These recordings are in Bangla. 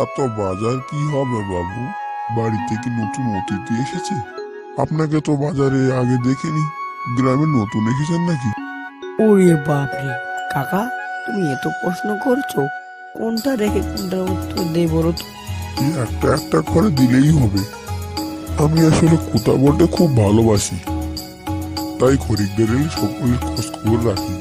এত বাজার কি হবে বাবু? বাড়িতে কি নতুন অতিথি এসেছে? আপনাকে তো বাজারে আগে দেখিনি। গ্রামে নতুন এসেছেন নাকি? ওরে বাপরে, কাকা তুমি এত প্রশ্ন করছো, কোনটা রেখে কোনটার উত্তর দেই বলো তো? এই একটা একটা করে দিলেই হবে। আমি আসলে কোথা বলতে খুব ভালোবাসি, তাই খরিদ্দার এলে সকলের খোঁজ খবর রাখি।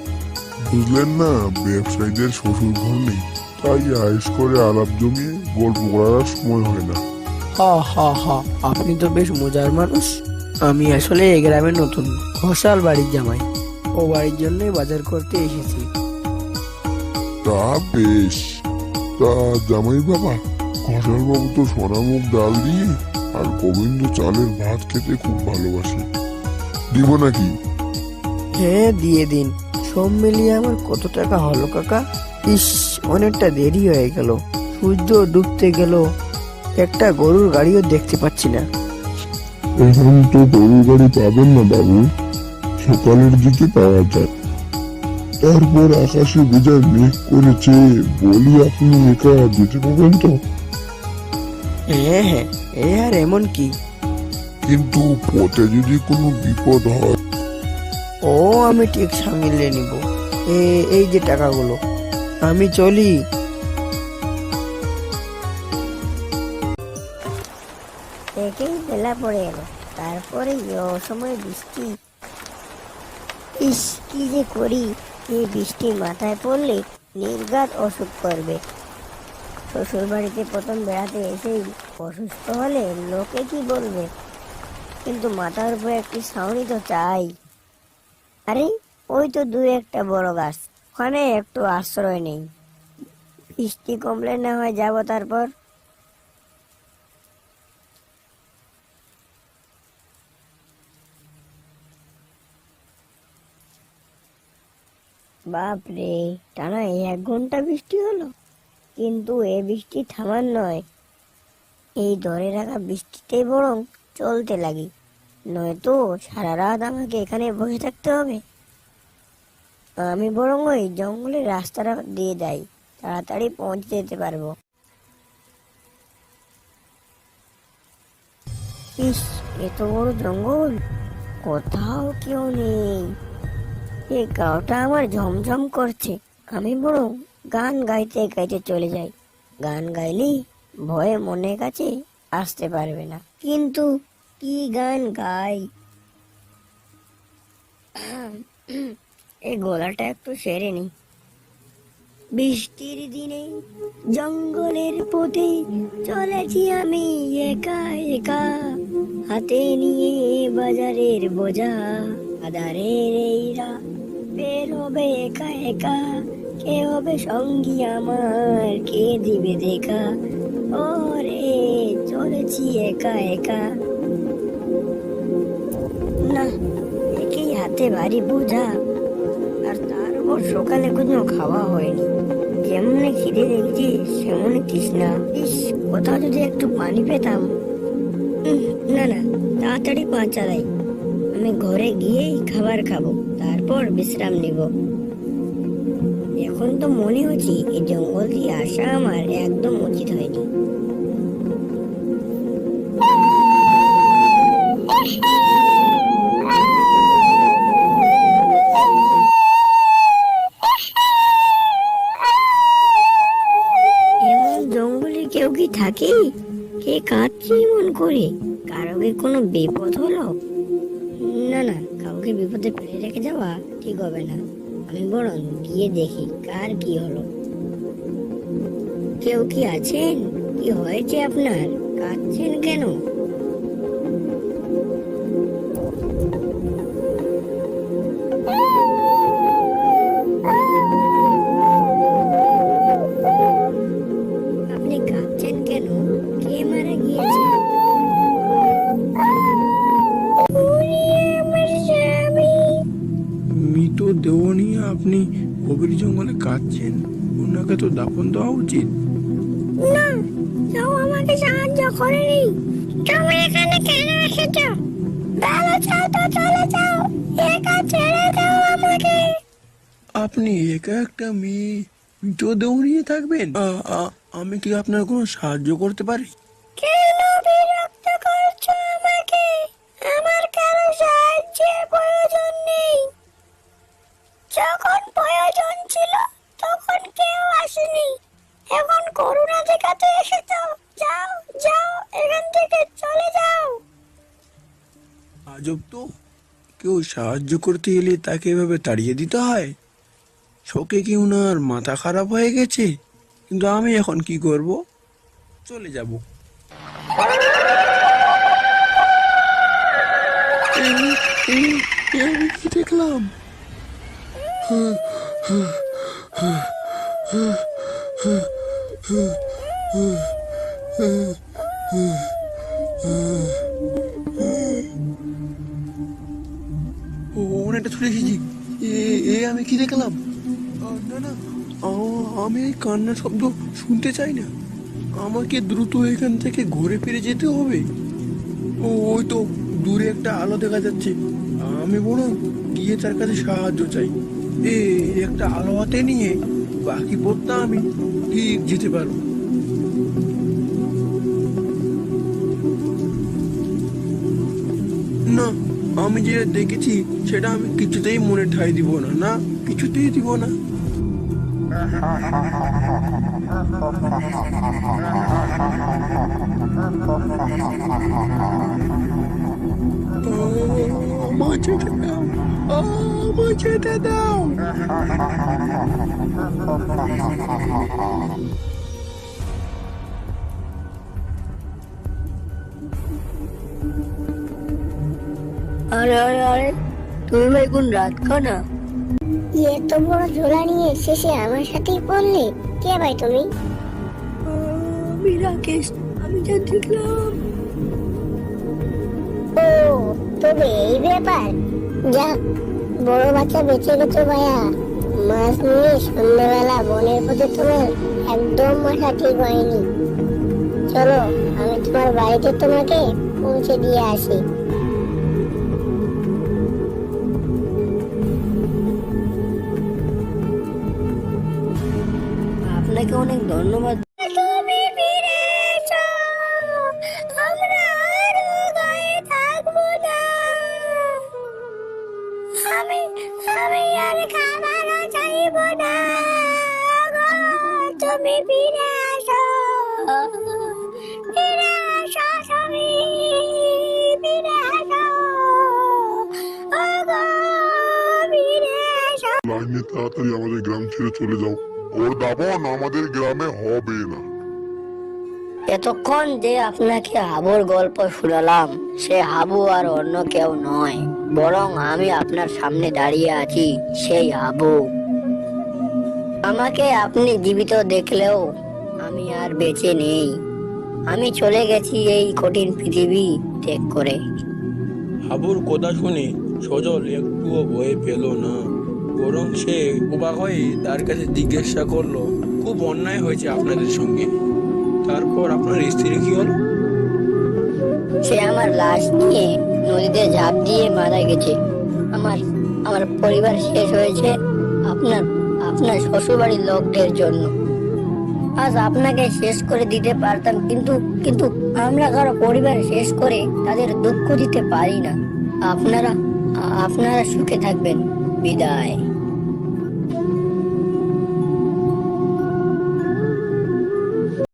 বুঝলেন না, ব্যবসায়ীদের শ্বশুর ঘর নেই, তাই আয়েস করে আলাপ জমিয়ে গল্প করার আর সময় হয় না। হা হা হা, আপনি তো বেশ মজার মানুষ। আমি আসলে এই গ্রামে নতুন, ঘোষাল বাড়ির জামাই। ও বাড়ির জন্যই বাজার করতে এসেছি। তা বেশ। তা জামাই বাবা, ঘষাল বাবু তো সোনামুখ ডাল দিয়ে আর গোবিন্দ চালের ভাত খেতে খুব ভালোবাসে। দিব নাকি? হ্যাঁ দিয়ে দিন। সব মিলিয়ে আমার কত টাকা হলো কাকা? ইস, অনেকটা দেরি হয়ে গেল, সূর্য ডুবতে গেল, একটা গরুর গাড়িও দেখতে পাচ্ছি না। এখন তো গরুর গাড়ি পাবেন না বাবু, সকালের দিকে পাওয়া যায়। তারপর আকাশে বেজায় মেঘ করেছে, বলি আপনি একা যেতে পারবেন তো? হ্যাঁ হ্যাঁ, এ আর এমন কি? কিন্তু পথে যদি কোনো বিপদ হয়? ও আমি ঠিক সামলে নিব। এই যে টাকাগুলো, আমি চলি। দেখেই বেলা পড়ে এলো, তারপরে অসময়ে বৃষ্টি। ইস, কি যে করি! এই বৃষ্টি মাথায় পড়লে নির্ঘাত অসুখ করবে। শ্বশুর বাড়িতে প্রথম বেড়াতে এসেই অসুস্থ হলে লোকে কি বলবে? কিন্তু মাথার উপরে একটি ছাউনি তো চাই। আরে, ওই তো দু একটা বড় গাছ, ওখানে একটু আশ্রয় নেই। বৃষ্টি কমলে না হয় যাবো তারপর। বাপরে, টানা 1 ঘন্টা বৃষ্টি হলো, কিন্তু এ বৃষ্টি থামার নয়। এই ধরে রাখা বৃষ্টিতেই বরং চলতে লাগি, নয়তো সারা রাত আমাকে এখানে বসে থাকতে হবে। আমি বরং ওই জঙ্গলের রাস্তাটা দিয়ে যাই, তাড়াতাড়ি পৌঁছে যেতে পারবো। ইস, এত বড় জঙ্গল, কোথাও কেউ নেই। এই গাওটা আমার ঝমঝম করছে। আমি বরং গান গাইতে গাইতে চলে যাই। গান গাইলেই ভয়ে মনের কাছে আসতে পারবে না। কিন্তু কি গান গাই? এই গলাটা একটু সেরে নি। বৃষ্টির দিনে জঙ্গলের পথে চলেছি আমি একা একা, হাতে নিয়ে বাজারের বোঝা। আধারের এই রাত বের হবে একা একা, কে হবে সঙ্গী আমার, কে দিবে দেখা? ওরে, চলেছি একা একা। না, একেই হাতে ভারী বোঝা, আর তার উপর সকালে কোনো খাওয়া হয়নি। যেমন খিদে লেগেছে সেমন তৃষ্ণা। ইস, কোথাও যদি একটু পানি পেতাম। না না, তাড়াতাড়ি পা চালাই। আমি ঘরে গিয়েই খাবার খাবো, তারপর বিশ্রাম নিব। এখন তো মনে হচ্ছে এই জঙ্গল দিয়ে আসা আমার একদম উচিত হয়নি। এমন জঙ্গলে কেউ কি থাকে? কে কাঁদছে এমন করে? কারো কি কোনো বিপদ হলো? না না, কাউকে বিপদে ফেলে রেখে যাওয়া ঠিক হবে না। আমি বরং গিয়ে দেখি কার কি হলো। কেউ কি আছেন? কি হয়েছে আপনার? কাঁদছেন কেন? আপনি কাঁদছেন কেন? কে মারা গিয়েছে? আমার স্বামী। মৃত দেহ নিয়ে আপনি গভীর জঙ্গলে কাঁদছেন, ওনাকে তো দাফন দেওয়া উচিত। না, কেউ আমাকে সাহায্য করেনি। তুমি এখানে কেন এসেছো? ভালো চাও তো চলে যাও, একা ছেড়ে দাও আমাকে। আপনি একা একটা মেয়ে, মৃত দেহ নিয়ে থাকবেন? আমি কি আপনার কোনো সাহায্য করতে পারি? কেন বিরক্ত করছো আমাকে? আমার কারো সাহায্যের প্রয়োজন নেই। যখন প্রয়োজন ছিল তখন কেউ আসেনি, এখন করুণা দেখাতে এসেছো। যাও যাও, এখান থেকে চলে যাও। আজব তো, কেউ সাহায্য করতে এলে তাকে এভাবে তাড়িয়ে দিতে হয়। শোকে কি উনার মাথা খারাপ হয়ে গেছে? কিন্তু আমি এখন কি করব? চলে যাব। আমি কি দেখলাম? ও অনেকটা ছুটে এসেছি। আমি কি দেখলাম? না না, আমি এই কান্নার শব্দ শুনতে চাই না। আমাকে দ্রুত এখান থেকে ঘুরে ফিরে যেতে হবে। ওই তো দূরে একটা আলো দেখা যাচ্ছে। আমি বরং গিয়ে তার কাছে সাহায্য চাই। একটা আলো হাতে নিয়ে বাকি পথটা আমি ঠিক যেতে পারবো। না, আমি যে দেখেছি সেটা আমি কিছুতেই মনে ঠাঁই দিব না। না, কিছুতেই দিব না। আমায় যেতে দাও, আমায় যেতে দাও। আরে আরে আরে, তুমি ভাই কোন রাত খানা? এত বড় ঝোলা নিয়ে শেষে আমার সাথেই পড়লে। কে ভাই তুমি? আমি রাকেশ, আমি যা দেখলাম। ও, তবে এই ব্যাপার। যাক, বড় বাচ্চা বেঁচে গেছো ভাইয়া। মাছ নিয়ে সন্ধ্যাবেলা বনের পথে তোমার একদম মাথা ঠিক হয়নি। চলো, আমি তোমার বাড়িতে তোমাকে পৌঁছে দিয়ে আসি। আপনাকে অনেক ধন্যবাদ। তুমি ফিরে এসো, আমরা আর গায়ে থাকবো না। আমি আমি আর খাবারও চাইবো না। গো, তুমি ফিরে আসো, ফিরে আসো, তুমি ফিরে আসো। ও গো, ফিরে আসো। লাইনে তাড়াতাড়ি আমাদের গ্রাম ছেড়ে চলে যাও। ওর দাবন আমাদের গ্রামে হবে না। এতক্ষণ যে আপনাকে হাবুর গল্প শুনালাম, সে হাবু আর অন্য কেউ নয়, বরং আমি আপনার সামনে দাঁড়িয়ে আছি সেই হাবু। আমাকে আপনি জীবিত দেখলেও আমি আর বেঁচে নেই। আমি চলে গেছি এই কঠিন পৃথিবী ত্যাগ করে। হাবুর কথা শুনে সজল একটুও ভয় পেল না, বরং সে অবাক হয়ে তার কাছে জিজ্ঞাসা করলো, খুব অন্যায় হয়েছে আপনাদের সঙ্গে। তারপর আপনার স্ত্রী কি হলো? সে আমার লাশ নিয়ে নদীতে ঝাঁপ দিয়ে মারা গেছে। আমার আমার পরিবার শেষ হয়েছে আপনার আপনার শ্বশুরবাড়ির লোকদের জন্য। আজ আপনাকে শেষ করে দিতে পারতাম, কিন্তু কিন্তু আমরা কারো পরিবার শেষ করে তাদের দুঃখ দিতে পারি না। আপনারা আপনারা সুখে থাকবেন। বিদায়।